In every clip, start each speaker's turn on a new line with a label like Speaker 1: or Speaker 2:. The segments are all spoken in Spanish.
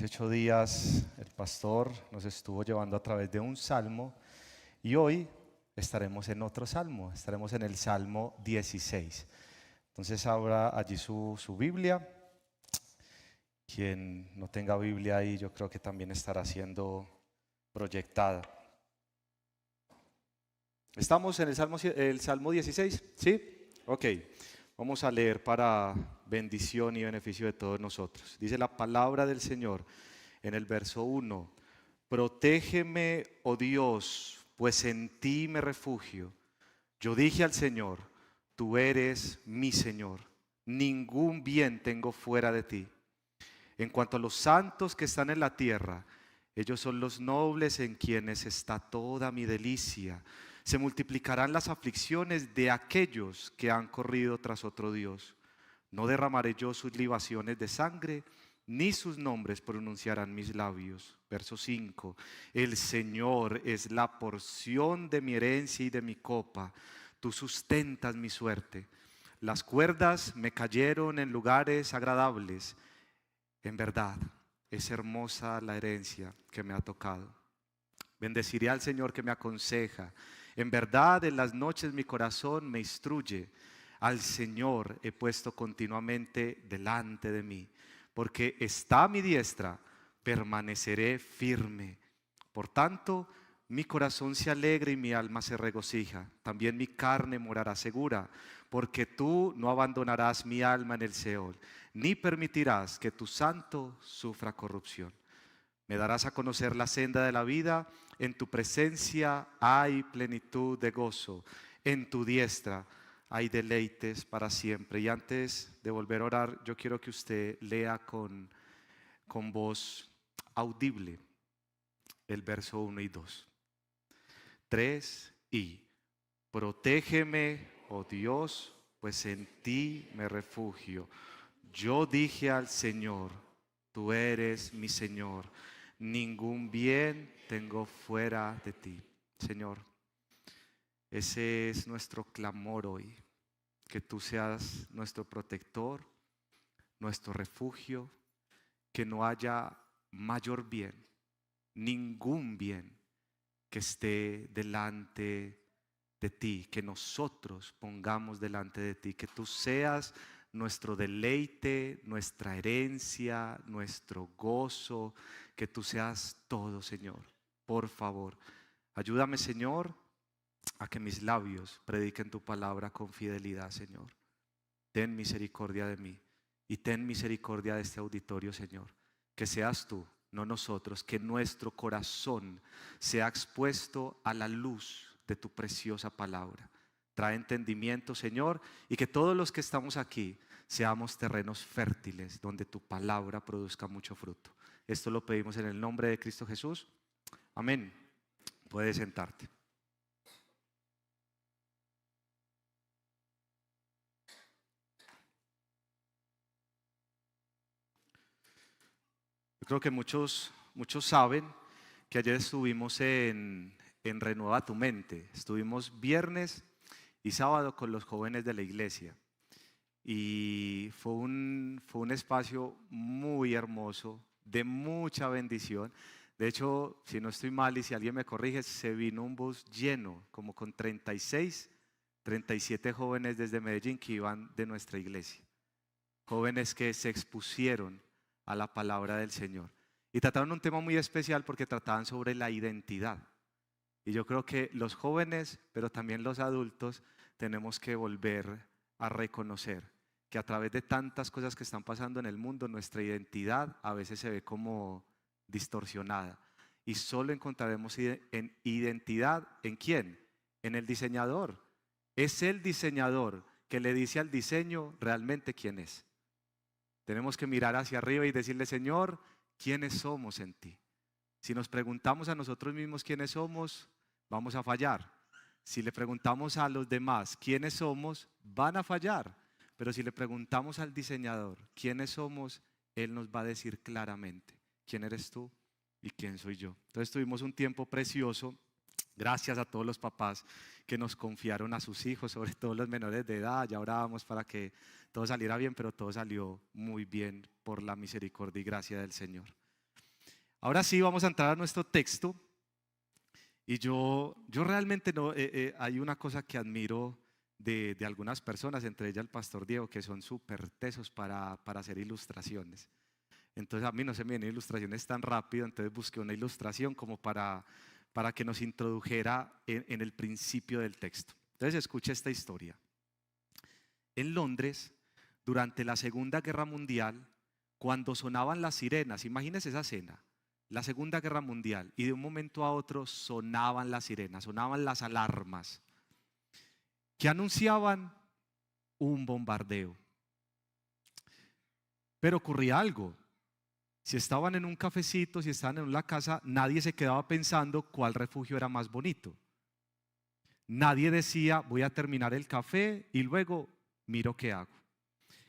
Speaker 1: Hace 8 días el pastor nos estuvo llevando a través de un salmo y hoy estaremos en otro salmo, estaremos en el Salmo 16. Entonces abra allí su Biblia. Quien no tenga Biblia ahí yo creo que también estará siendo proyectada. ¿Estamos en el Salmo 16? ¿Sí? Ok. Vamos a leer para bendición y beneficio de todos nosotros. Dice la palabra del Señor en el verso 1. Protégeme, oh Dios, pues en ti me refugio. Yo dije al Señor, tú eres mi Señor. Ningún bien tengo fuera de ti. En cuanto a los santos que están en la tierra, ellos son los nobles en quienes está toda mi delicia. Se multiplicarán las aflicciones de aquellos que han corrido tras otro Dios. No derramaré yo sus libaciones de sangre, ni sus nombres pronunciarán mis labios. Verso 5. El Señor es la porción de mi herencia y de mi copa. Tú sustentas mi suerte. Las cuerdas me cayeron en lugares agradables. En verdad, es hermosa la herencia que me ha tocado. Bendeciré al Señor que me aconseja. En verdad, en las noches mi corazón me instruye. Al Señor he puesto continuamente delante de mí. Porque está a mi diestra, permaneceré firme. Por tanto, mi corazón se alegra y mi alma se regocija. También mi carne morará segura, porque tú no abandonarás mi alma en el Seol, ni permitirás que tu santo sufra corrupción. Me darás a conocer la senda de la vida. En tu presencia hay plenitud de gozo. En tu diestra hay deleites para siempre. Y antes de volver a orar, yo quiero que usted lea con voz audible el verso 1 y 2. 3 y protégeme, oh Dios, pues en ti me refugio. Yo dije al Señor, tú eres mi Señor. Ningún bien tengo fuera de ti. Señor, ese es nuestro clamor hoy. Que tú seas nuestro protector, nuestro refugio. Que no haya mayor bien, ningún bien que esté delante de ti, que nosotros pongamos delante de ti, que tú seas nuestro deleite, nuestra herencia, nuestro gozo, que tú seas todo, Señor. Por favor, ayúdame, Señor, a que mis labios prediquen tu palabra con fidelidad, Señor. Ten misericordia de mí y ten misericordia de este auditorio, Señor. Que seas tú, no nosotros, que nuestro corazón sea expuesto a la luz de tu preciosa palabra. Trae entendimiento, Señor, y que todos los que estamos aquí seamos terrenos fértiles donde tu palabra produzca mucho fruto. Esto lo pedimos en el nombre de Cristo Jesús. Amén. Puedes sentarte. Yo creo que muchos saben que ayer estuvimos en Renueva tu Mente. Estuvimos viernes y sábado con los jóvenes de la iglesia. Y fue un espacio muy hermoso, de mucha bendición. De hecho, si no estoy mal y si alguien me corrige, se vino un bus lleno, como con 36, 37 jóvenes desde Medellín que iban de nuestra iglesia. Jóvenes que se expusieron a la palabra del Señor. Y trataron un tema muy especial porque trataban sobre la identidad. Y yo creo que los jóvenes, pero también los adultos, tenemos que volver a reconocer que a través de tantas cosas que están pasando en el mundo, nuestra identidad a veces se ve como distorsionada. Y solo encontraremos en identidad, ¿en quién? En el diseñador. Es el diseñador que le dice al diseño realmente quién es. Tenemos que mirar hacia arriba y decirle, Señor, ¿quiénes somos en ti? Si nos preguntamos a nosotros mismos quiénes somos, vamos a fallar. Si le preguntamos a los demás quiénes somos, van a fallar. Pero si le preguntamos al diseñador quiénes somos, Él nos va a decir claramente quién eres tú y quién soy yo. Entonces tuvimos un tiempo precioso. Gracias a todos los papás que nos confiaron a sus hijos, sobre todo los menores de edad. Ya orábamos para que todo saliera bien, pero todo salió muy bien por la misericordia y gracia del Señor. Ahora sí vamos a entrar a nuestro texto. Y yo realmente no, hay una cosa que admiro de algunas personas, entre ellas el pastor Diego, que son súper tesos para hacer ilustraciones. Entonces a mí no se me vienen ilustraciones tan rápido, entonces busqué una ilustración como para que nos introdujera en el principio del texto. Entonces escucha esta historia. En Londres, durante la Segunda Guerra Mundial, cuando sonaban las sirenas, imagínense esa escena, la Segunda Guerra Mundial, y de un momento a otro sonaban las sirenas, sonaban las alarmas, que anunciaban un bombardeo. Pero ocurría algo. Si estaban en un cafecito, si estaban en una casa, nadie se quedaba pensando cuál refugio era más bonito. Nadie decía, voy a terminar el café y luego miro qué hago.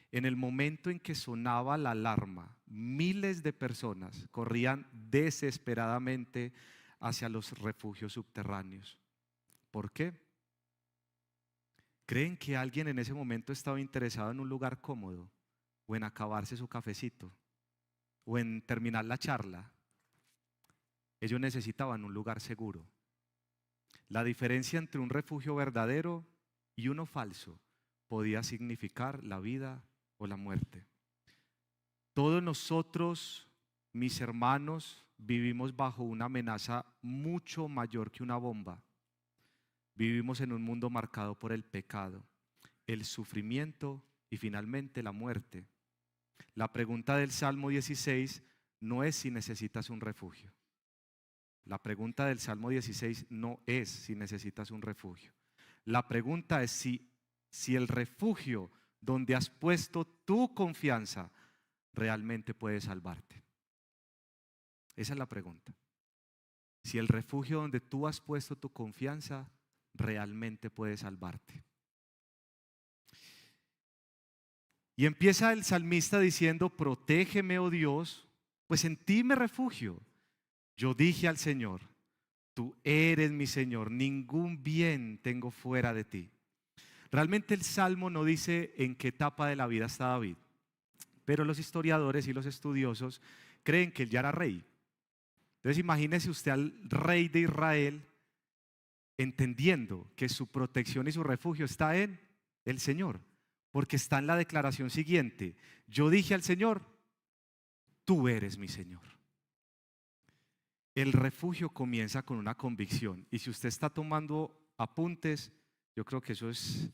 Speaker 1: En el momento en que sonaba la alarma, miles de personas corrían desesperadamente hacia los refugios subterráneos. ¿Por qué? ¿Creen que alguien en ese momento estaba interesado en un lugar cómodo o en acabarse su cafecito o en terminar la charla? Ellos necesitaban un lugar seguro. La diferencia entre un refugio verdadero y uno falso podía significar la vida o la muerte. Todos nosotros, mis hermanos, vivimos bajo una amenaza mucho mayor que una bomba. Vivimos en un mundo marcado por el pecado, el sufrimiento y finalmente la muerte. La pregunta del Salmo 16 no es si necesitas un refugio. La pregunta del Salmo 16 no es si necesitas un refugio. La pregunta es si el refugio donde has puesto tu confianza realmente puede salvarte. Esa es la pregunta. Si el refugio donde tú has puesto tu confianza realmente puede salvarte. Y empieza el salmista diciendo, protégeme, oh Dios, pues en ti me refugio. Yo dije al Señor, tú eres mi Señor, ningún bien tengo fuera de ti. Realmente el Salmo no dice en qué etapa de la vida está David, pero los historiadores y los estudiosos creen que él ya era rey. Entonces imagínese usted al rey de Israel entendiendo que su protección y su refugio está en el Señor, porque está en la declaración siguiente, yo dije al Señor, tú eres mi Señor. El refugio comienza con una convicción, y si usted está tomando apuntes, yo creo que eso es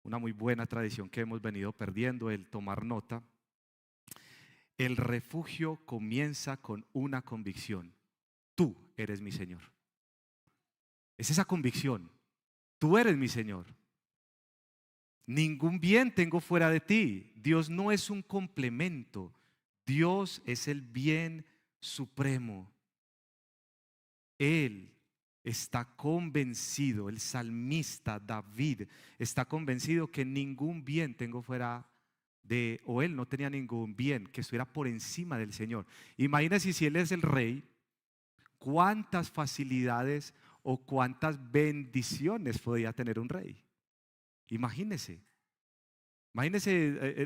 Speaker 1: una muy buena tradición que hemos venido perdiendo, el tomar nota. El refugio comienza con una convicción, tú eres mi Señor. Es esa convicción, tú eres mi Señor. Ningún bien tengo fuera de ti. Dios no es un complemento, Dios es el bien supremo. Él está convencido, el salmista David está convencido que ningún bien tengo fuera de, o él no tenía ningún bien que estuviera por encima del Señor. Imagínense si él es el rey, cuántas facilidades o cuántas bendiciones podía tener un rey. Imagínense.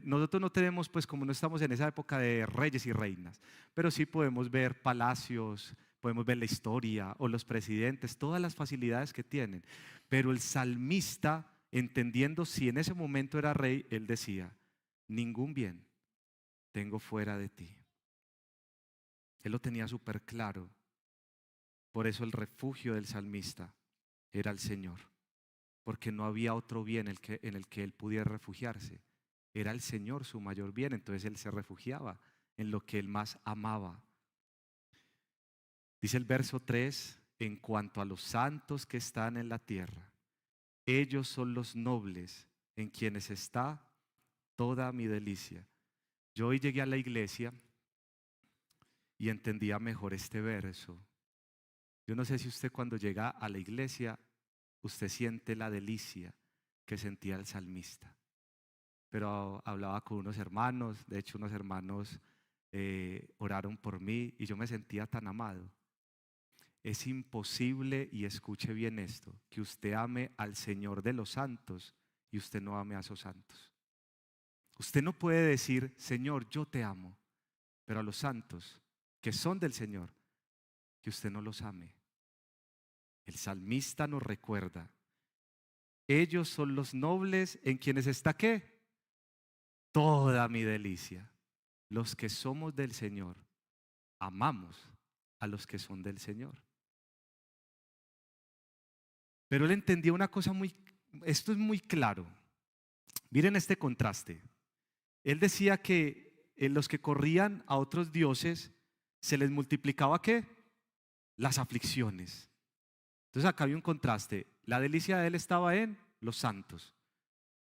Speaker 1: Nosotros no tenemos, pues como no estamos en esa época de reyes y reinas, pero sí podemos ver palacios, podemos ver la historia o los presidentes, todas las facilidades que tienen. Pero el salmista, entendiendo si en ese momento era rey, él decía, ningún bien tengo fuera de ti. Él lo tenía súper claro. Por eso el refugio del salmista era el Señor, porque no había otro bien en el que él pudiera refugiarse. Era el Señor su mayor bien, entonces él se refugiaba en lo que él más amaba. Dice el verso 3, en cuanto a los santos que están en la tierra, ellos son los nobles en quienes está toda mi delicia. Yo hoy llegué a la iglesia y entendía mejor este verso. Yo no sé si usted cuando llega a la iglesia, usted siente la delicia que sentía el salmista. Pero hablaba con unos hermanos, de hecho unos hermanos oraron por mí y yo me sentía tan amado. Es imposible, y escuche bien esto, que usted ame al Señor de los santos y usted no ame a esos santos. Usted no puede decir, Señor, yo te amo, pero a los santos, que son del Señor, que usted no los ame. El salmista nos recuerda, ellos son los nobles en quienes está ¿qué? Toda mi delicia. Los que somos del Señor, amamos a los que son del Señor. Pero él entendía una cosa esto es muy claro. Miren este contraste. Él decía que en los que corrían a otros dioses se les multiplicaba ¿qué? Las aflicciones. Entonces acá había un contraste. La delicia de él estaba en los santos,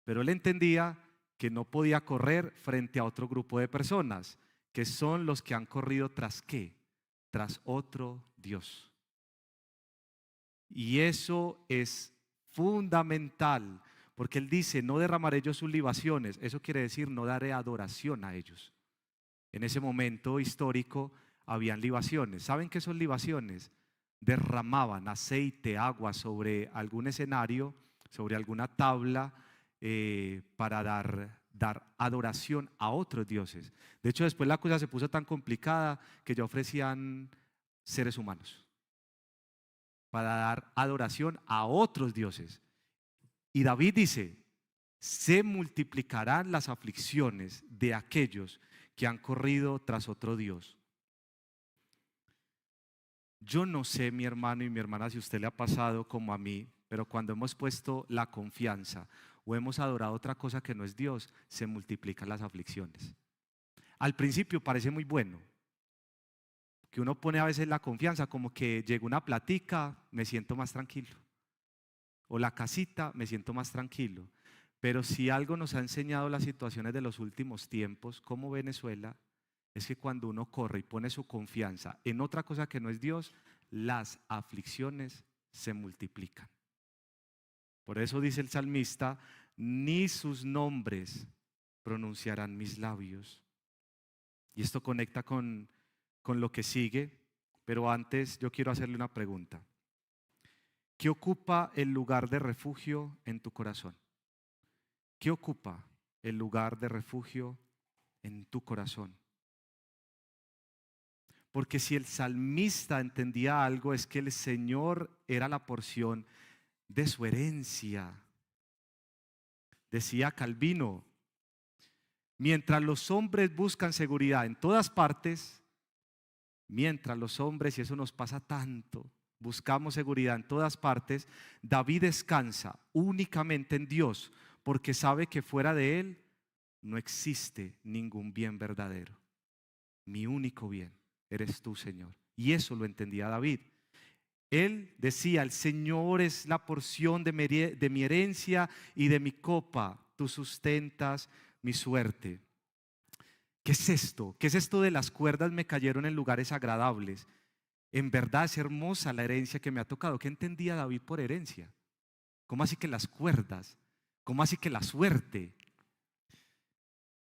Speaker 1: pero él entendía que no podía correr frente a otro grupo de personas, que son los que han corrido tras ¿qué? Tras otro Dios. Y eso es fundamental, porque él dice, no derramaré yo sus libaciones. Eso quiere decir, no daré adoración a ellos. En ese momento histórico habían libaciones. ¿Saben qué son libaciones? Derramaban aceite, agua sobre algún escenario, sobre alguna tabla, para dar adoración a otros dioses. De hecho, después la cosa se puso tan complicada que ya ofrecían seres humanos para dar adoración a otros dioses. Y David dice, se multiplicarán las aflicciones de aquellos que han corrido tras otro Dios. Yo no sé, mi hermano y mi hermana, si a usted le ha pasado como a mí, pero cuando hemos puesto la confianza o hemos adorado otra cosa que no es Dios, se multiplican las aflicciones. Al principio parece muy bueno, que uno pone a veces la confianza, como que llega una platica, me siento más tranquilo, o la casita, me siento más tranquilo. Pero si algo nos ha enseñado las situaciones de los últimos tiempos, como Venezuela, es que cuando uno corre y pone su confianza en otra cosa que no es Dios, las aflicciones se multiplican. Por eso dice el salmista, ni sus nombres pronunciarán mis labios. Y esto conecta con lo que sigue, pero antes yo quiero hacerle una pregunta. ¿Qué ocupa el lugar de refugio en tu corazón? ¿Qué ocupa el lugar de refugio en tu corazón? Porque si el salmista entendía algo, es que el Señor era la porción de su herencia. Decía Calvino, mientras los hombres buscan seguridad en todas partes, mientras los hombres, y eso nos pasa tanto, buscamos seguridad en todas partes, David descansa únicamente en Dios, porque sabe que fuera de Él no existe ningún bien verdadero. Mi único bien eres tú, Señor. Y eso lo entendía David. Él decía, el Señor es la porción de mi herencia y de mi copa. Tú sustentas mi suerte. ¿Qué es esto? ¿Qué es esto de las cuerdas me cayeron en lugares agradables? En verdad es hermosa la herencia que me ha tocado. ¿Qué entendía David por herencia? ¿Cómo así que las cuerdas? ¿Cómo así que la suerte?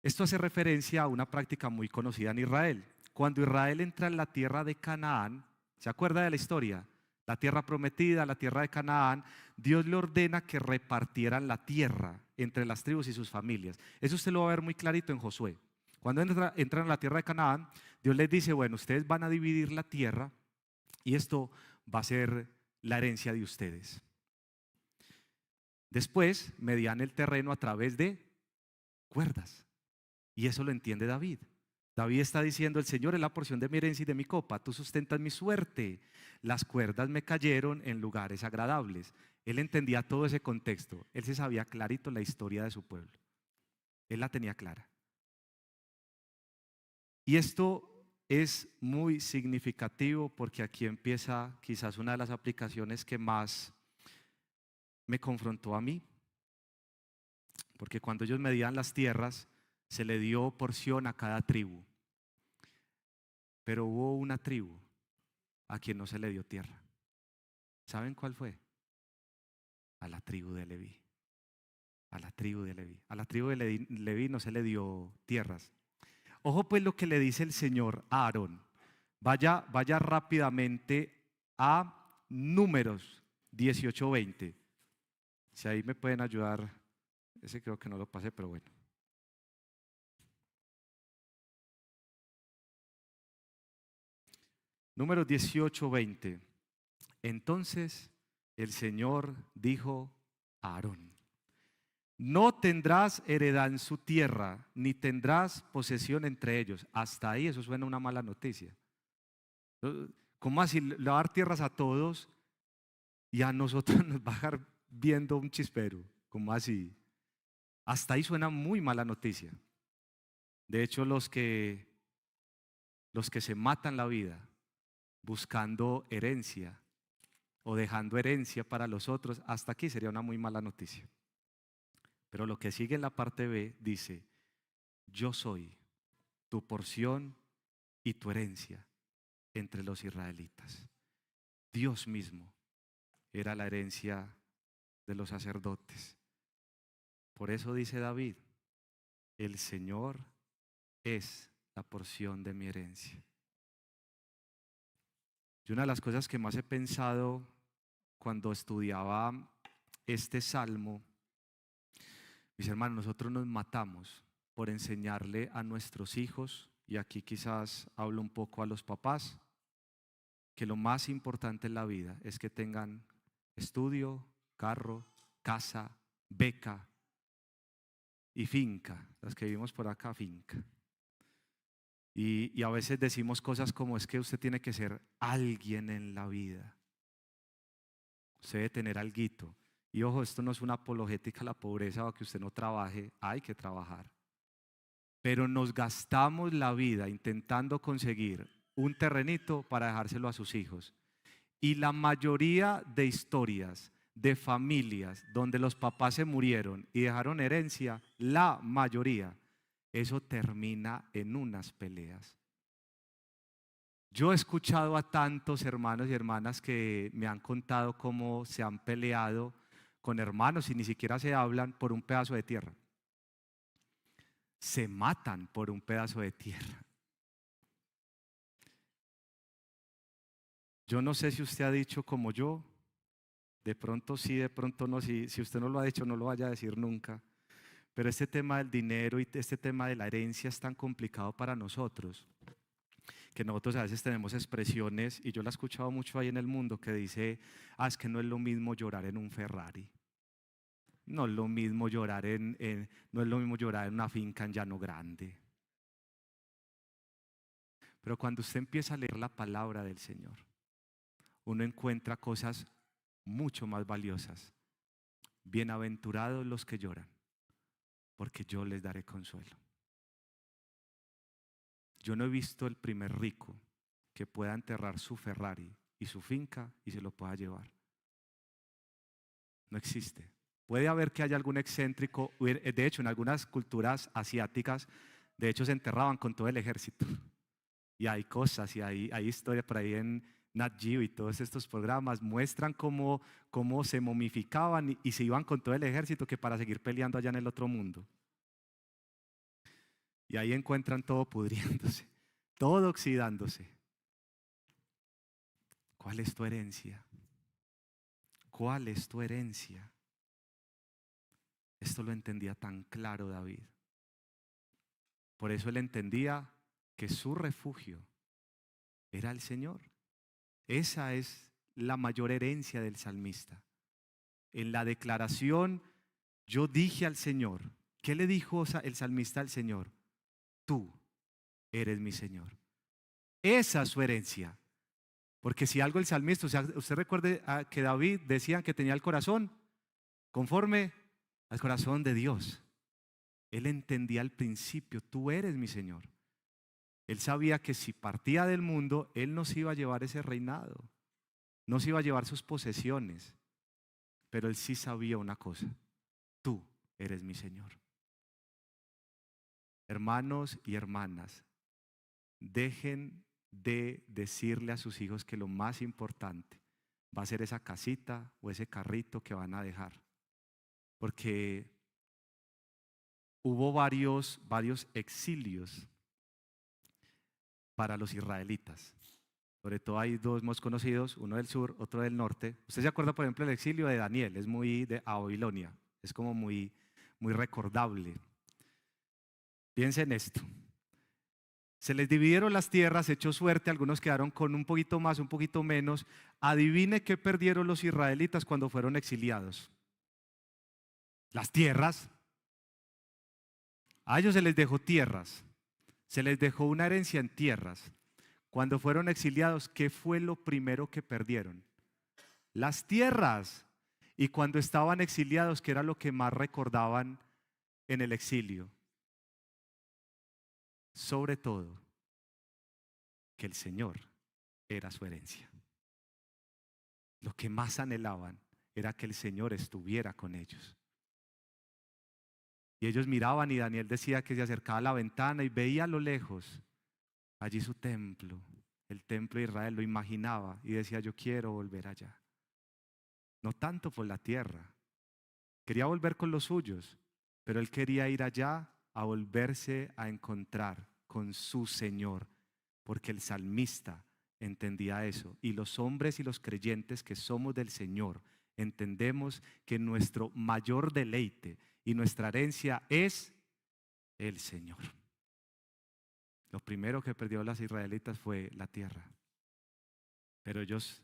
Speaker 1: Esto hace referencia a una práctica muy conocida en Israel. Cuando Israel entra en la tierra de Canaán, ¿se acuerda de la historia? La tierra prometida, la tierra de Canaán, Dios le ordena que repartieran la tierra entre las tribus y sus familias. Eso usted lo va a ver muy clarito en Josué. Cuando entran a la tierra de Canaán, Dios les dice, bueno, ustedes van a dividir la tierra y esto va a ser la herencia de ustedes. Después medían el terreno a través de cuerdas. Y eso lo entiende David. David está diciendo, el Señor es la porción de mi herencia y de mi copa, tú sustentas mi suerte. Las cuerdas me cayeron en lugares agradables. Él entendía todo ese contexto. Él se sabía clarito la historia de su pueblo. Él la tenía clara. Y esto es muy significativo porque aquí empieza quizás una de las aplicaciones que más me confrontó a mí. Porque cuando ellos medían las tierras, se le dio porción a cada tribu. Pero hubo una tribu a quien no se le dio tierra. ¿Saben cuál fue? A la tribu de Leví. A la tribu de Leví. A la tribu de Leví no se le dio tierras. Ojo pues lo que le dice el Señor a Aarón. Vaya rápidamente a Números 18:20. Si ahí me pueden ayudar. Ese creo que no lo pasé, pero bueno. Números 18, 20. Entonces el Señor dijo a Aarón: no tendrás heredad en su tierra, ni tendrás posesión entre ellos. Hasta ahí eso suena una mala noticia. ¿Cómo así? Le va a dar tierras a todos y a nosotros nos va a dejar viendo un chispero. ¿Cómo así? Hasta ahí suena muy mala noticia. De hecho, los que se matan la vida buscando herencia o dejando herencia para los otros, hasta aquí sería una muy mala noticia. Pero lo que sigue en la parte B dice: yo soy tu porción y tu herencia entre los israelitas. Dios mismo era la herencia de los sacerdotes. Por eso dice David: el Señor es la porción de mi herencia. Y una de las cosas que más he pensado cuando estudiaba este salmo, mis hermanos, nosotros nos matamos por enseñarle a nuestros hijos, y aquí quizás hablo un poco a los papás, que lo más importante en la vida es que tengan estudio, carro, casa, beca y finca. Las que vivimos por acá, finca. Y a veces decimos cosas como: es que usted tiene que ser alguien en la vida. Usted debe tener alguito. Y ojo, esto no es una apologética a la pobreza o a que usted no trabaje, hay que trabajar. Pero nos gastamos la vida intentando conseguir un terrenito para dejárselo a sus hijos. Y la mayoría de historias de familias donde los papás se murieron y dejaron herencia, la mayoría, eso termina en unas peleas. Yo he escuchado a tantos hermanos y hermanas que me han contado cómo se han peleado con hermanos y ni siquiera se hablan por un pedazo de tierra. Se matan por un pedazo de tierra. Yo no sé si usted ha dicho como yo, de pronto sí, de pronto no. Si usted no lo ha dicho, no lo vaya a decir nunca. Pero este tema del dinero y este tema de la herencia es tan complicado para nosotros, que nosotros a veces tenemos expresiones, y yo la he escuchado mucho ahí en el mundo, que dice: es que no es lo mismo llorar en un Ferrari. No es lo mismo llorar no es lo mismo llorar en una finca en Llano Grande. Pero cuando usted empieza a leer la palabra del Señor, uno encuentra cosas mucho más valiosas. Bienaventurados los que lloran, porque yo les daré consuelo. Yo no he visto el primer rico que pueda enterrar su Ferrari y su finca y se lo pueda llevar. No existe. Puede haber que haya algún excéntrico. De hecho, en algunas culturas asiáticas, de hecho, se enterraban con todo el ejército. Y hay cosas y hay historias por ahí en Nat Geo, y todos estos programas muestran cómo se momificaban y se iban con todo el ejército, que para seguir peleando allá en el otro mundo. Y ahí encuentran todo pudriéndose, todo oxidándose. ¿Cuál es tu herencia? ¿Cuál es tu herencia? Esto lo entendía tan claro David. Por eso él entendía que su refugio era el Señor. Esa es la mayor herencia del salmista. En la declaración: yo dije al Señor. ¿Qué le dijo el salmista al Señor? Tú eres mi Señor. Esa es su herencia. Porque si algo el salmista, usted recuerde que David decían que tenía el corazón conforme al corazón de Dios. Él entendía al principio: tú eres mi Señor. Él sabía que si partía del mundo, él no se iba a llevar ese reinado, no se iba a llevar sus posesiones, pero él sí sabía una cosa: tú eres mi Señor. Hermanos y hermanas, dejen de decirle a sus hijos que lo más importante va a ser esa casita o ese carrito que van a dejar, porque hubo varios exilios para los israelitas. Sobre todo hay dos más conocidos, uno del sur, otro del norte. Usted se acuerda, por ejemplo, del exilio de Daniel, es muy a Babilonia, es como muy recordable. Piensen en esto: Se les dividieron las tierras, echó suerte, algunos quedaron con un poquito más, un poquito menos. Adivine qué perdieron los israelitas cuando fueron exiliados. Las tierras. A ellos se les dejó tierras, se les dejó una herencia en tierras. Cuando fueron exiliados, ¿qué fue lo primero que perdieron? Las tierras. Y cuando estaban exiliados, ¿qué era lo que más recordaban en el exilio? Sobre todo, que el Señor era su herencia. Lo que más anhelaban era que el Señor estuviera con ellos. Y ellos miraban y Daniel decía que se acercaba a la ventana y veía a lo lejos allí su templo, el templo de Israel, lo imaginaba y decía: yo quiero volver allá. No tanto por la tierra, quería volver con los suyos, pero él quería ir allá a volverse a encontrar con su Señor, porque el salmista entendía eso. Y los hombres y los creyentes que somos del Señor entendemos que nuestro mayor deleite y nuestra herencia es el Señor. Lo primero que perdió las israelitas fue la tierra, pero ellos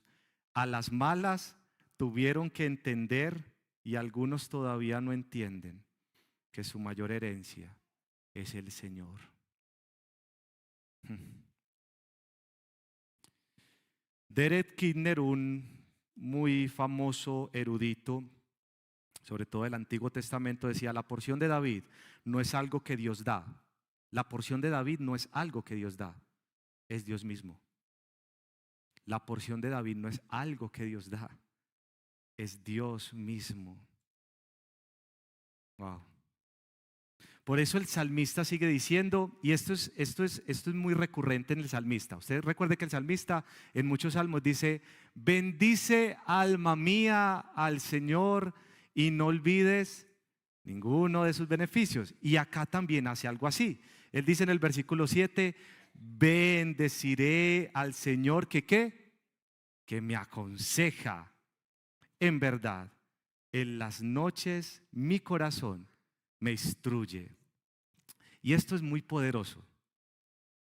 Speaker 1: a las malas tuvieron que entender, y algunos todavía no entienden, que su mayor herencia es el Señor. Derek Kidner, un muy famoso erudito, sobre todo del Antiguo Testamento, decía: la porción de David no es algo que Dios da. La porción de David no es algo que Dios da, es Dios mismo. La porción de David no es algo que Dios da, es Dios mismo. Wow. Por eso el salmista sigue diciendo, y esto es muy recurrente en el salmista. Usted recuerde que el salmista en muchos salmos dice: bendice alma mía al Señor y no olvides ninguno de sus beneficios. Y acá también hace algo así. Él dice en el versículo 7: bendeciré al Señor que me aconseja. En verdad, en las noches mi corazón me instruye. Y esto es muy poderoso,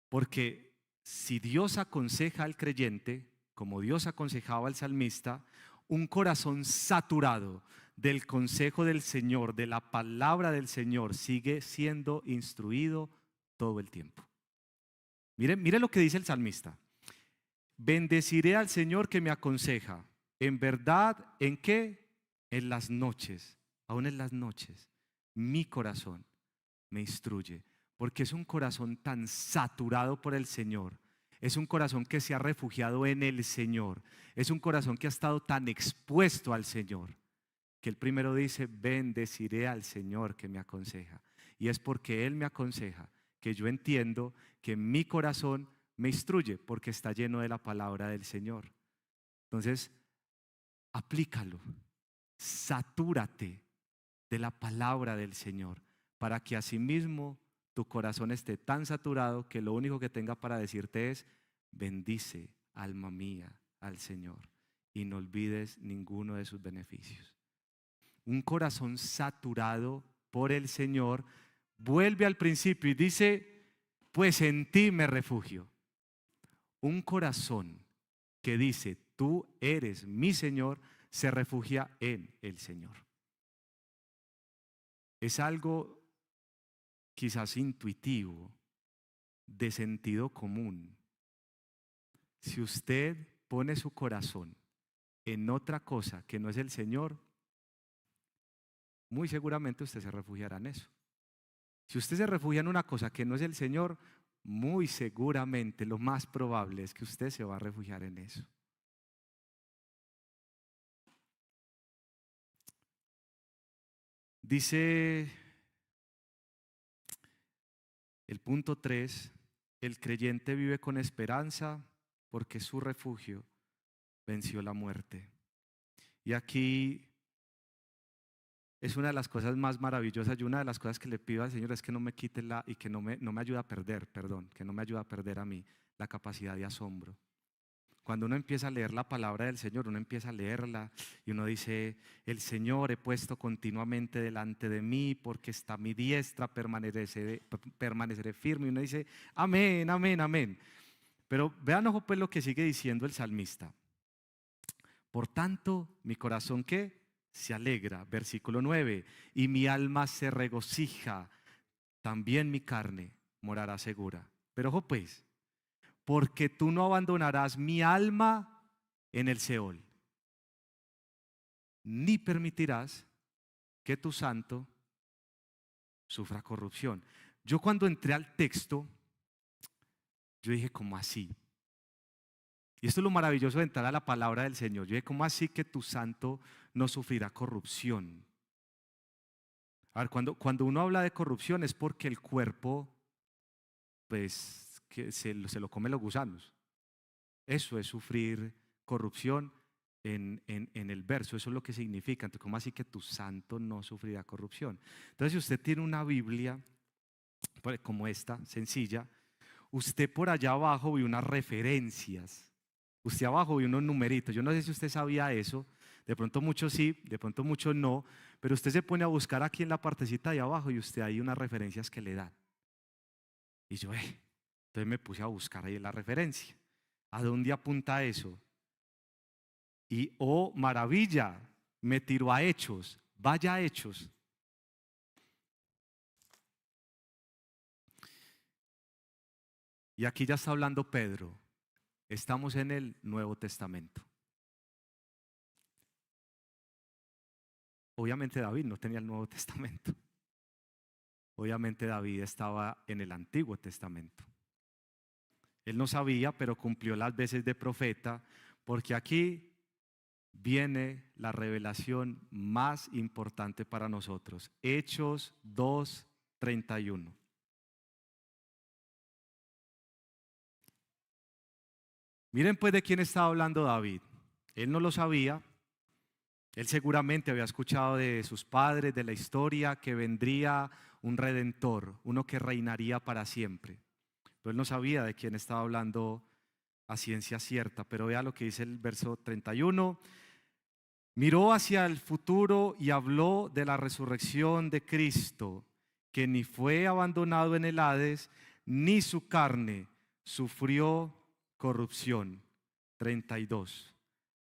Speaker 1: porque si Dios aconseja al creyente, como Dios aconsejaba al salmista, un corazón saturado del consejo del Señor, de la palabra del Señor, sigue siendo instruido todo el tiempo. Mire lo que dice el salmista: bendeciré al Señor que me aconseja. En verdad, ¿en qué? En las noches, aún en las noches, mi corazón me instruye, porque es un corazón tan saturado por el Señor. Es un corazón que se ha refugiado en el Señor. Es un corazón que ha estado tan expuesto al Señor, que el primero dice: bendeciré al Señor que me aconseja. Y es porque Él me aconseja que yo entiendo que mi corazón me instruye, porque está lleno de la palabra del Señor. Entonces, aplícalo, satúrate de la palabra del Señor, para que asimismo tu corazón esté tan saturado que lo único que tenga para decirte es: bendice, alma mía, al Señor, y no olvides ninguno de sus beneficios. Un corazón saturado por el Señor vuelve al principio y dice: pues en ti me refugio. Un corazón que dice: tú eres mi Señor, se refugia en el Señor. Es algo quizás intuitivo, de sentido común. Si usted pone su corazón en otra cosa que no es el Señor, muy seguramente usted se refugiará en eso. Si usted se refugia en una cosa que no es el Señor, muy seguramente lo más probable es que usted se va a refugiar en eso. Dice el punto 3: el creyente vive con esperanza porque su refugio venció la muerte. Y aquí es una de las cosas más maravillosas, y una de las cosas que le pido al Señor es que no me quite y que no me ayude a perder, que no me ayude a perder a mí la capacidad de asombro. Cuando uno empieza a leer la palabra del Señor, uno empieza a leerla y uno dice, el Señor he puesto continuamente delante de mí, porque está a mi diestra, permaneceré firme. Y uno dice, amén, amén, amén. Pero vean, ojo, pues lo que sigue diciendo el salmista. Por tanto, mi corazón, ¿qué? Se alegra. Versículo 9. Y mi alma se regocija, también mi carne morará segura. Pero ojo pues, porque tú no abandonarás mi alma en el Seol, ni permitirás que tu santo sufra corrupción. Yo cuando entré al texto, yo dije, ¿cómo así? Y esto es lo maravilloso de entrar a la palabra del Señor. Yo dije, ¿cómo así que tu santo no sufrirá corrupción? A ver, cuando uno habla de corrupción es porque el cuerpo, pues, que se lo comen los gusanos. Eso es sufrir corrupción en el verso. Eso es lo que significa. Entonces, ¿cómo así que tu santo no sufrirá corrupción? Entonces, si usted tiene una Biblia como esta, sencilla, usted por allá abajo ve unas referencias. Usted abajo ve unos numeritos. Yo no sé si usted sabía eso. De pronto muchos sí, de pronto muchos no. Pero usted se pone a buscar aquí en la partecita de abajo y usted hay unas referencias que le dan. Y yo, entonces me puse a buscar ahí la referencia. ¿A dónde apunta eso? Y, oh maravilla, me tiró a Hechos. Vaya a Hechos. Y aquí ya está hablando Pedro. Estamos en el Nuevo Testamento. Obviamente David no tenía el Nuevo Testamento. Obviamente David estaba en el Antiguo Testamento. Él no sabía, pero cumplió las veces de profeta, porque aquí viene la revelación más importante para nosotros. Hechos 2:31. Miren pues de quién estaba hablando David. Él no lo sabía. Él seguramente había escuchado de sus padres, de la historia, que vendría un redentor, uno que reinaría para siempre. Pero él no sabía de quién estaba hablando a ciencia cierta. Pero vea lo que dice el verso 31. Miró hacia el futuro y habló de la resurrección de Cristo, que ni fue abandonado en el Hades, ni su carne sufrió corrupción. 32.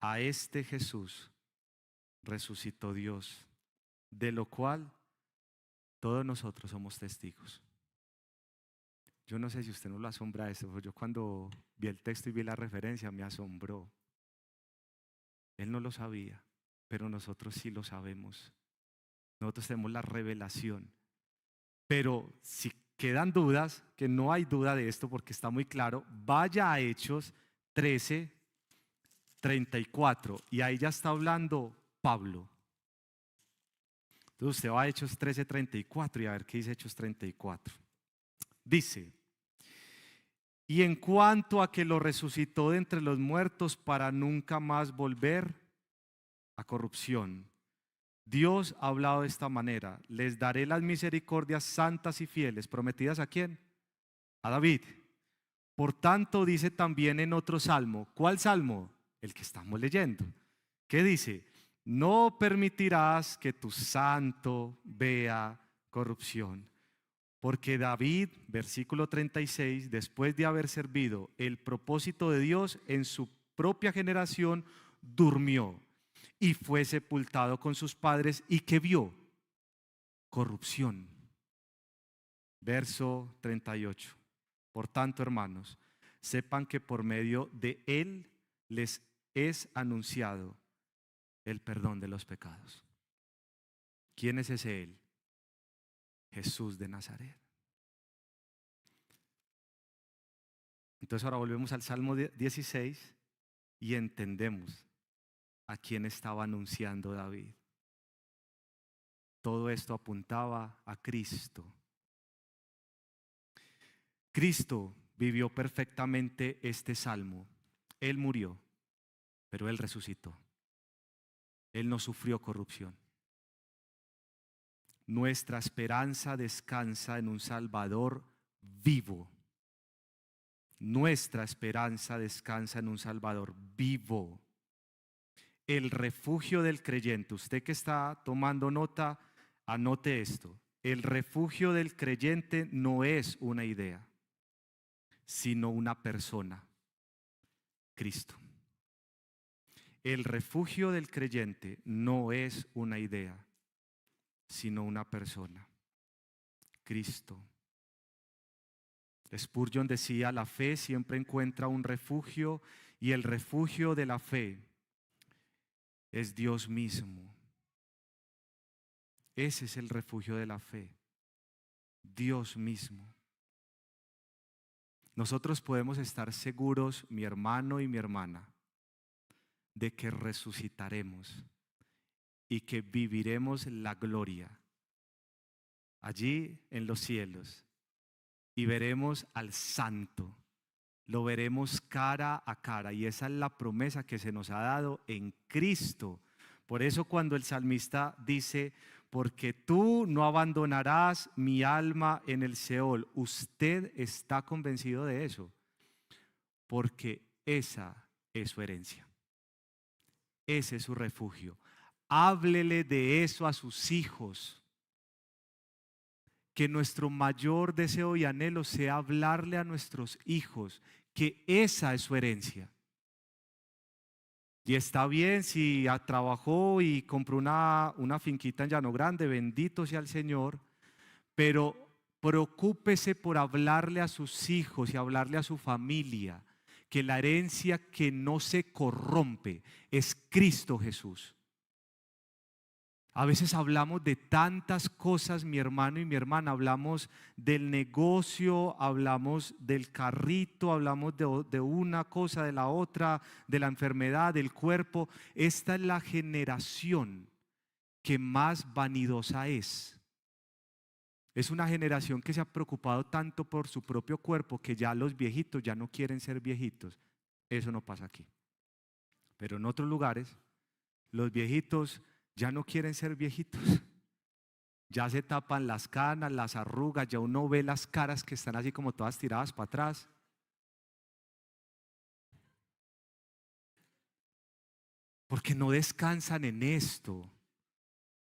Speaker 1: A este Jesús resucitó Dios, de lo cual todos nosotros somos testigos. Yo no sé si usted no lo asombra eso. Yo cuando vi el texto y vi la referencia me asombró. Él no lo sabía, pero nosotros sí lo sabemos. Nosotros tenemos la revelación. Pero si quedan dudas, que no hay duda de esto porque está muy claro, vaya a Hechos 13:34 y ahí ya está hablando Pablo. Entonces usted va a Hechos 13:34 y a ver qué dice Hechos 34. Dice, y en cuanto a que lo resucitó de entre los muertos para nunca más volver a corrupción, Dios ha hablado de esta manera: les daré las misericordias santas y fieles. ¿Prometidas a quién? A David. Por tanto, dice también en otro salmo. ¿Cuál salmo? El que estamos leyendo. ¿Qué dice? No permitirás que tu santo vea corrupción. Porque David, versículo 36, después de haber servido el propósito de Dios en su propia generación, durmió y fue sepultado con sus padres. ¿Y qué vio? Corrupción. Verso 38. Por tanto, hermanos, sepan que por medio de él les es anunciado el perdón de los pecados. ¿Quién es ese él? Jesús de Nazaret. Entonces ahora volvemos al Salmo 16 y entendemos a quién estaba anunciando David. Todo esto apuntaba a Cristo. Cristo vivió perfectamente este salmo. Él murió, pero Él resucitó. Él no sufrió corrupción. Nuestra esperanza descansa en un Salvador vivo. Nuestra esperanza descansa en un Salvador vivo. El refugio del creyente, usted que está tomando nota, anote esto. El refugio del creyente no es una idea, sino una persona, Cristo. El refugio del creyente no es una idea, sino una persona, Cristo. Spurgeon decía, la fe siempre encuentra un refugio y el refugio de la fe es Dios mismo. Ese es el refugio de la fe, Dios mismo. Nosotros podemos estar seguros, mi hermano y mi hermana, de que resucitaremos y que viviremos la gloria allí en los cielos y veremos al Santo, lo veremos cara a cara, y esa es la promesa que se nos ha dado en Cristo. Por eso cuando el salmista dice, porque tú no abandonarás mi alma en el Seol, usted está convencido de eso, porque esa es su herencia, ese es su refugio. Háblele de eso a sus hijos. Que nuestro mayor deseo y anhelo sea hablarle a nuestros hijos que esa es su herencia. Y está bien si trabajó y compró una finquita en Llano Grande, bendito sea el Señor, pero preocúpese por hablarle a sus hijos y hablarle a su familia que la herencia que no se corrompe es Cristo Jesús. A veces hablamos de tantas cosas, mi hermano y mi hermana, hablamos del negocio, hablamos del carrito, hablamos de una cosa, de la otra, de la enfermedad, del cuerpo. Esta es la generación que más vanidosa es. Es una generación que se ha preocupado tanto por su propio cuerpo que ya los viejitos ya no quieren ser viejitos. Eso no pasa aquí. Pero en otros lugares, los viejitos ya no quieren ser viejitos. Ya se tapan las canas, las arrugas, ya uno ve las caras que están así como todas tiradas para atrás. Porque no descansan en esto.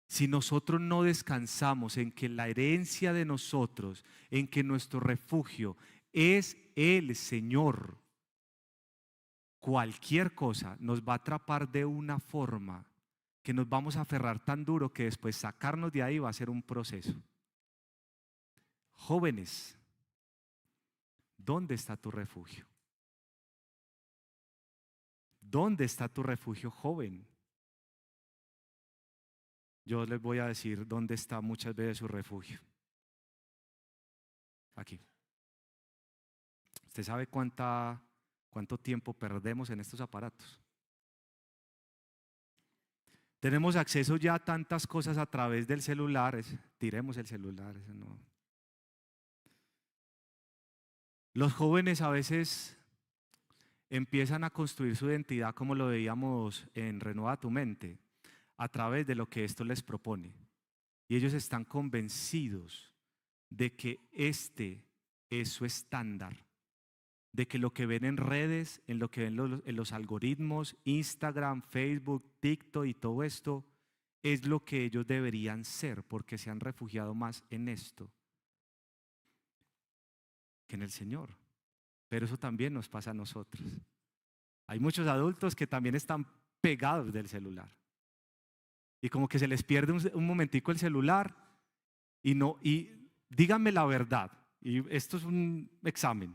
Speaker 1: Si nosotros no descansamos en que la herencia de nosotros, en que nuestro refugio es el Señor, cualquier cosa nos va a atrapar de una forma que nos vamos a aferrar tan duro que después sacarnos de ahí va a ser un proceso. Jóvenes, ¿dónde está tu refugio? ¿Dónde está tu refugio, joven? Yo les voy a decir dónde está muchas veces su refugio. Aquí. ¿Usted sabe cuánto tiempo perdemos en estos aparatos? Tenemos acceso ya a tantas cosas a través del celular. Tiremos el celular, eso no. Los jóvenes a veces empiezan a construir su identidad, como lo veíamos en Renueva tu Mente, a través de lo que esto les propone. Y ellos están convencidos de que este es su estándar, de que lo que ven en redes, en lo que ven en los algoritmos, Instagram, Facebook, TikTok y todo esto, es lo que ellos deberían ser, porque se han refugiado más en esto que en el Señor. Pero eso también nos pasa a nosotros. Hay muchos adultos que también están pegados del celular y como que se les pierde un momentico el celular y díganme la verdad, y esto es un examen.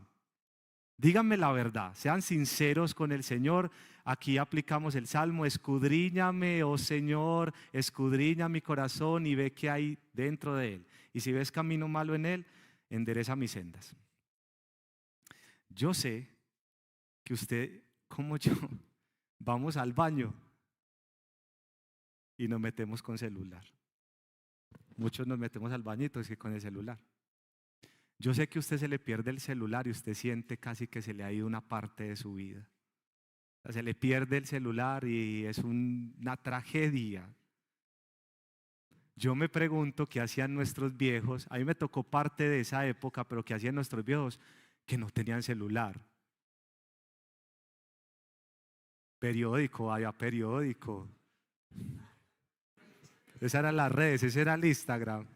Speaker 1: Díganme la verdad, sean sinceros con el Señor. Aquí aplicamos el Salmo: escudriñame, oh Señor, escudriña mi corazón y ve qué hay dentro de él. Y si ves camino malo en él, endereza mis sendas. Yo sé que usted, como yo, vamos al baño y nos metemos con celular. Muchos nos metemos al bañito es que con el celular. Yo sé que a usted se le pierde el celular y usted siente casi que se le ha ido una parte de su vida. O sea, se le pierde el celular y es una tragedia. Yo me pregunto qué hacían nuestros viejos. A mí me tocó parte de esa época, pero qué hacían nuestros viejos que no tenían celular. Periódico, había periódico. Esas eran las redes, ese era el Instagram.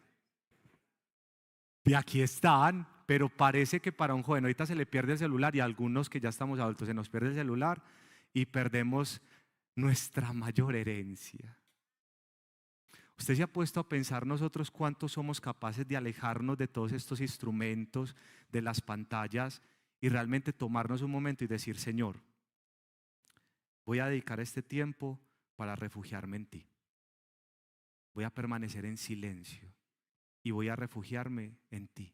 Speaker 1: Y aquí están, pero parece que para un joven ahorita se le pierde el celular y a algunos que ya estamos adultos se nos pierde el celular y perdemos nuestra mayor herencia. Usted se ha puesto a pensar nosotros cuántos somos capaces de alejarnos de todos estos instrumentos, de las pantallas y realmente tomarnos un momento y decir: Señor, voy a dedicar este tiempo para refugiarme en ti. Voy a permanecer en silencio y voy a refugiarme en ti.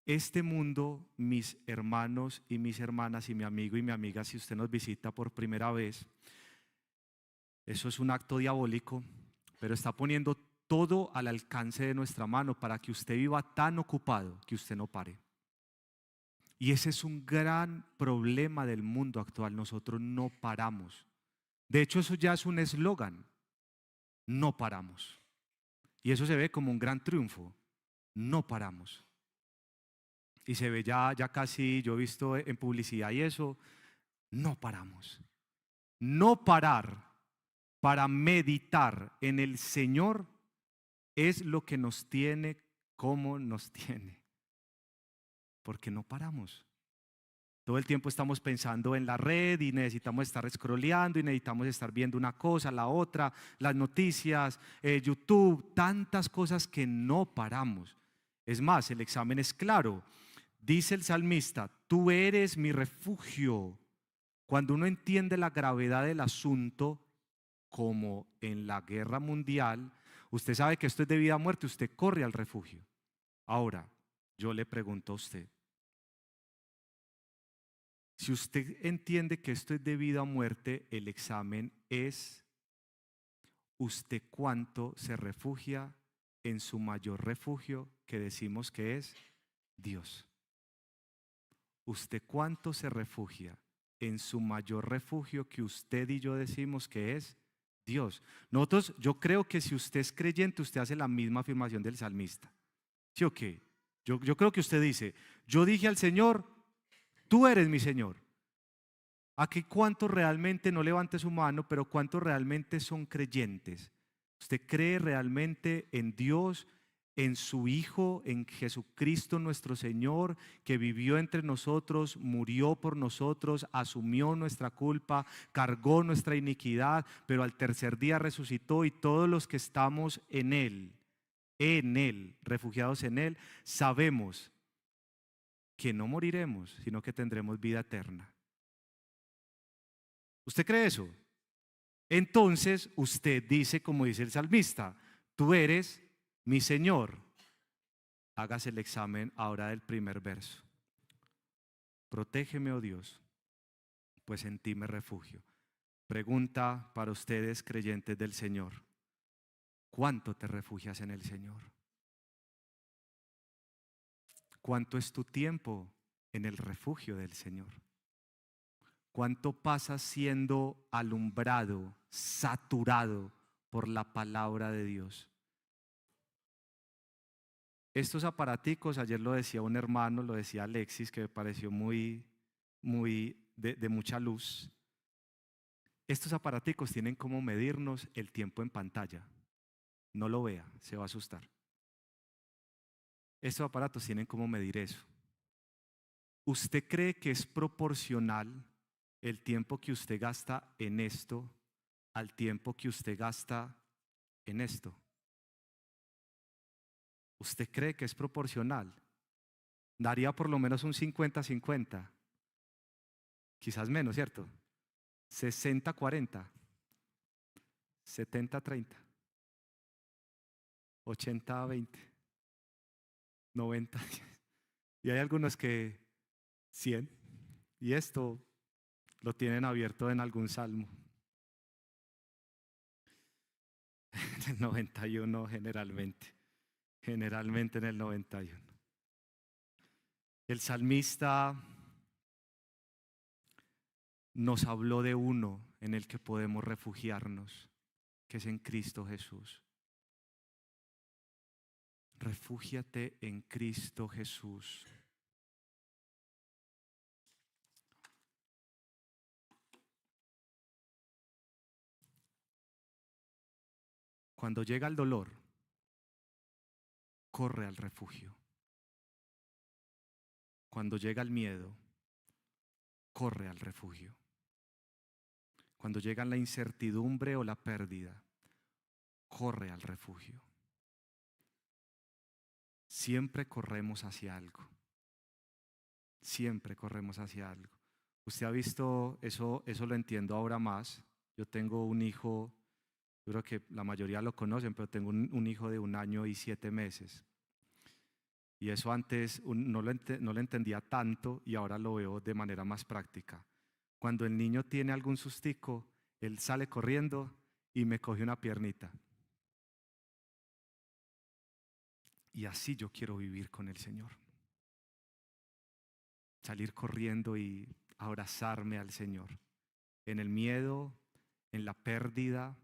Speaker 1: Este mundo, mis hermanos y mis hermanas y mi amigo y mi amiga, si usted nos visita por primera vez, eso es un acto diabólico, pero está poniendo todo al alcance de nuestra mano para que usted viva tan ocupado que usted no pare. Y ese es un gran problema del mundo actual. Nosotros no paramos. De hecho, eso ya es un eslogan: no paramos. Y eso se ve como un gran triunfo: no paramos. Y se ve ya casi, yo he visto en publicidad y eso, no paramos. No parar para meditar en el Señor es lo que nos tiene como nos tiene. Porque no paramos. Todo el tiempo estamos pensando en la red y necesitamos estar scrolleando y necesitamos estar viendo una cosa, la otra, las noticias, YouTube, tantas cosas que no paramos. Es más, el examen es claro. Dice el salmista: tú eres mi refugio. Cuando uno entiende la gravedad del asunto, como en la guerra mundial, usted sabe que esto es de vida o muerte, usted corre al refugio. Ahora, yo le pregunto a usted, si usted entiende que esto es de vida o muerte, el examen es: ¿usted cuánto se refugia en su mayor refugio, que decimos que es Dios? ¿Usted cuánto se refugia en su mayor refugio, que usted y yo decimos que es Dios? Nosotros, yo creo que si usted es creyente, usted hace la misma afirmación del salmista. ¿Sí o qué? Yo creo que usted dice: yo dije al Señor, tú eres mi Señor. Aquí cuántos realmente, no levante su mano, pero cuántos realmente son creyentes. ¿Usted cree realmente en Dios, en su Hijo, en Jesucristo nuestro Señor, que vivió entre nosotros, murió por nosotros, asumió nuestra culpa, cargó nuestra iniquidad, pero al tercer día resucitó? Y todos los que estamos en Él, refugiados en Él, sabemos que no moriremos, sino que tendremos vida eterna. ¿Usted cree eso? Entonces usted dice, como dice el salmista: tú eres mi Señor. Hágase el examen ahora del primer verso. Protégeme, oh Dios, pues en ti me refugio. Pregunta para ustedes, creyentes del Señor: ¿cuánto te refugias en el Señor? ¿Cuánto es tu tiempo en el refugio del Señor? ¿Cuánto pasas siendo alumbrado, saturado por la palabra de Dios? Estos aparaticos, ayer lo decía un hermano, lo decía Alexis, que me pareció muy de mucha luz. Estos aparaticos tienen como medirnos el tiempo en pantalla. No lo vea, se va a asustar. Estos aparatos tienen como medir eso. ¿Usted cree que es proporcional el tiempo que usted gasta en esto al tiempo que usted gasta en esto? ¿Usted cree que es proporcional? Daría por lo menos un 50-50. Quizás menos, ¿cierto? 60-40, 70-30, 80-20, 90-10. Y hay algunos que 100. Y esto lo tienen abierto en algún salmo. En el 91 generalmente en el 91. El salmista nos habló de uno en el que podemos refugiarnos, que es en Cristo Jesús. Refúgiate en Cristo Jesús. Cuando llega el dolor, corre al refugio. Cuando llega el miedo, corre al refugio. Cuando llega la incertidumbre o la pérdida, corre al refugio. Siempre corremos hacia algo. Siempre corremos hacia algo. Usted ha visto, eso lo entiendo ahora más. Yo tengo un hijo, yo creo que la mayoría lo conocen, pero tengo un hijo de 1 año y 7 meses. Y eso antes no lo entendía tanto y ahora lo veo de manera más práctica. Cuando el niño tiene algún sustico, él sale corriendo y me coge una piernita. Y así yo quiero vivir con el Señor. Salir corriendo y abrazarme al Señor. En el miedo, en la pérdida,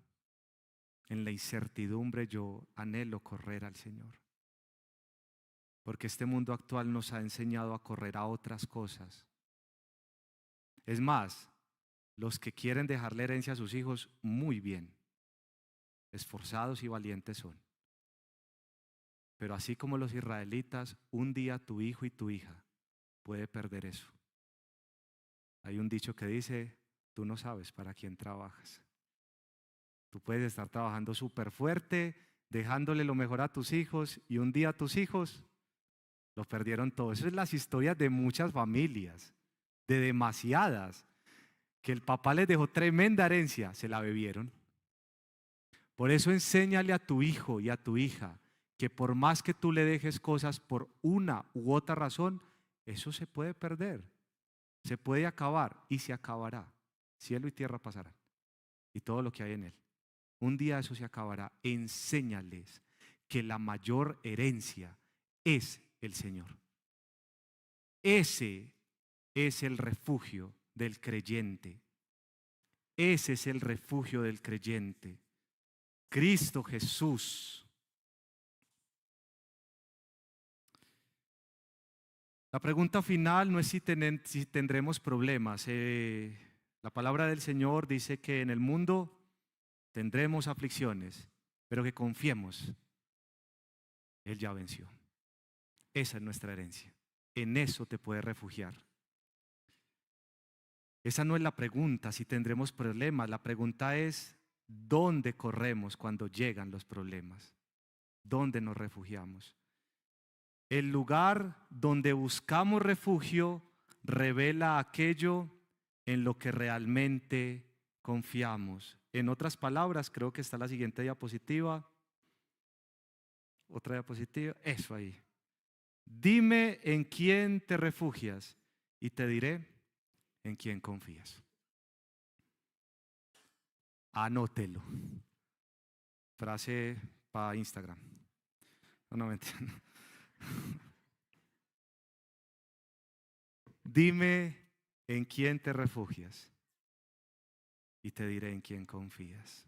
Speaker 1: en la incertidumbre, yo anhelo correr al Señor. Porque este mundo actual nos ha enseñado a correr a otras cosas. Es más, los que quieren dejarle herencia a sus hijos, muy bien. Esforzados y valientes son. Pero así como los israelitas, un día tu hijo y tu hija puede perder eso. Hay un dicho que dice, tú no sabes para quién trabajas. Tú puedes estar trabajando súper fuerte, dejándole lo mejor a tus hijos y un día tus hijos lo perdieron todo. Eso es las historias de muchas familias, de demasiadas, que el papá les dejó tremenda herencia, se la bebieron. Por eso enséñale a tu hijo y a tu hija que por más que tú le dejes cosas por una u otra razón, eso se puede perder, se puede acabar y se acabará. Cielo y tierra pasarán y todo lo que hay en él. Un día eso se acabará. Enséñales que la mayor herencia es el Señor. Ese es el refugio del creyente. Ese es el refugio del creyente. Cristo Jesús. La pregunta final no es si tendremos problemas. La palabra del Señor dice que en el mundo tendremos aflicciones, pero que confiemos. Él ya venció. Esa es nuestra herencia. En eso te puedes refugiar. Esa no es la pregunta, si tendremos problemas. La pregunta es, ¿dónde corremos cuando llegan los problemas? ¿Dónde nos refugiamos? El lugar donde buscamos refugio revela aquello en lo que realmente confiamos. En otras palabras, creo que está la siguiente diapositiva. Otra diapositiva, eso ahí. Dime en quién te refugias y te diré en quién confías. Anótelo. Frase para Instagram. No, mentira. Dime en quién te refugias y te diré en quién confías.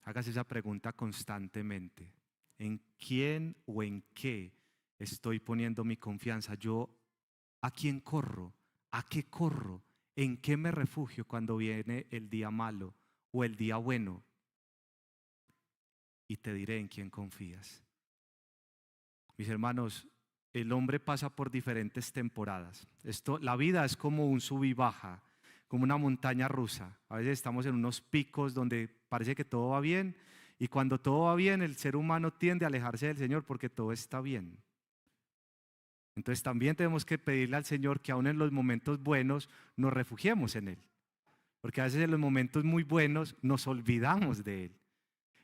Speaker 1: Hágase esa pregunta constantemente. ¿En quién o en qué estoy poniendo mi confianza? Yo, ¿a quién corro? ¿A qué corro? ¿En qué me refugio cuando viene el día malo o el día bueno? Y te diré en quién confías. Mis hermanos, el hombre pasa por diferentes temporadas. La vida es como un sub y baja, como una montaña rusa. A veces estamos en unos picos donde parece que todo va bien y cuando todo va bien el ser humano tiende a alejarse del Señor porque todo está bien. Entonces también tenemos que pedirle al Señor que aún en los momentos buenos nos refugiemos en Él. Porque a veces en los momentos muy buenos nos olvidamos de Él.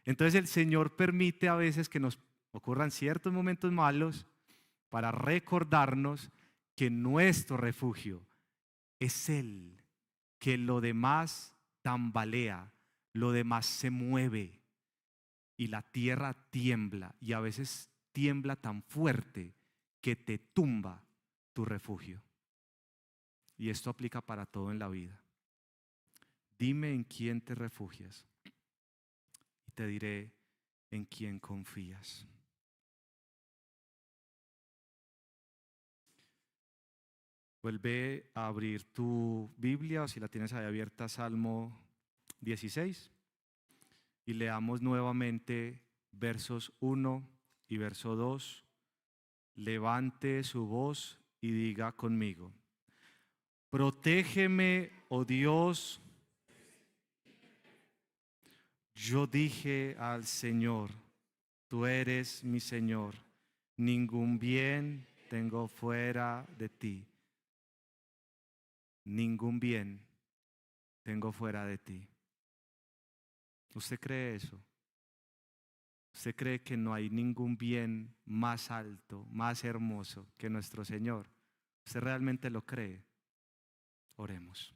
Speaker 1: Entonces el Señor permite a veces que nos ocurran ciertos momentos malos para recordarnos que nuestro refugio es Él, que lo demás tambalea, lo demás se mueve y la tierra tiembla y a veces tiembla tan fuerte que te tumba tu refugio. Y esto aplica para todo en la vida. Dime en quién te refugias y te diré en quién confías. Vuelve a abrir tu Biblia, o si la tienes ahí abierta, Salmo 16. y leamos nuevamente versos 1 y verso 2. Levante su voz y diga conmigo: protégeme, oh Dios. Yo dije al Señor, tú eres mi Señor, ningún bien tengo fuera de ti. Ningún bien tengo fuera de ti. ¿Usted cree eso? ¿Usted cree que no hay ningún bien más alto, más hermoso que nuestro Señor? ¿Usted realmente lo cree? Oremos.